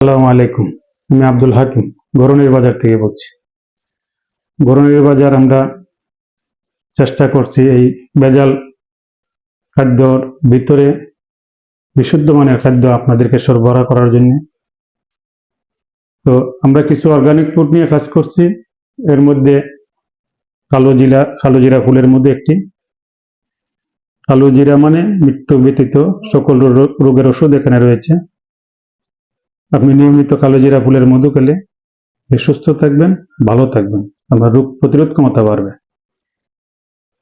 আসসালামু আলাইকুম। আমি আব্দুল হাকিম গরুনির বাজার থেকে বলছি। গরুনির বাজার আমরা চেষ্টা করছি এই ভেজাল খাদ্যর ভিতরে বিশুদ্ধ মানের খাদ্য আপনাদেরকে সরবরাহ করার জন্য। তো আমরা কিছু অর্গানিক ফুড নিয়ে কাজ করছি। এর মধ্যে কালো জিরা ফুলের মধ্যে একটি। কালো জিরা মানে মৃত্যু ব্যতীত সকল রোগের ওষুধ এখানে রয়েছে। আপনি নিয়মিত কালো জিরা ফুলের মধু খেলে সুস্থ থাকবেন, ভালো থাকবেন, আপনার রোগ প্রতিরোধ ক্ষমতা বাড়বে।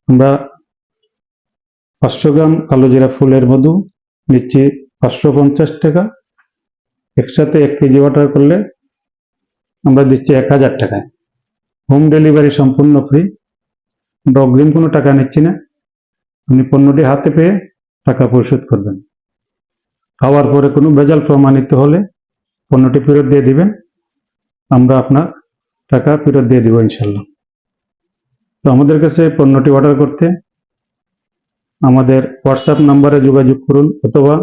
আমরা 500 গ্রাম কালো জিরা ফুলের মধু নিচ্ছি 550 টাকা। একসাথে 1 কেজি অর্ডার করলে আমরা দিচ্ছি 1000 টাকায়। হোম ডেলিভারি সম্পূর্ণ ফ্রি। আমরা অগ্রিম কোনো টাকা নিচ্ছি না। আপনি পণ্যটি হাতে পেয়ে টাকা পরিশোধ করবেন। খাওয়ার পরে কোনো ভেজাল প্রমাণিত হলে পণ্যটি ফেরত দিয়ে দিবেন, আমরা আপনার টাকা ফেরত দিয়ে দিব ইনশাল্লাহ। তো আমাদের কাছে পণ্যটি অর্ডার করতে আমাদের হোয়াটসঅ্যাপ নাম্বারে যোগাযোগ করুন অথবা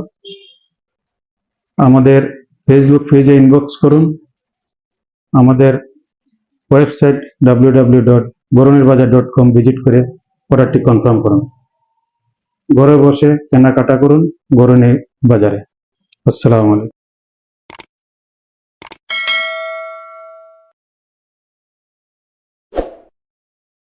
আমাদের ফেসবুক পেজে ইনবক্স করুন। আমাদের ওয়েবসাইট www.goronirbajar.com ভিজিট করে অর্ডারটি কনফার্ম করুন। ঘরে বসে কেনাকাটা করুন গরুনি বাজারে। আসসালামু আলাইকুম।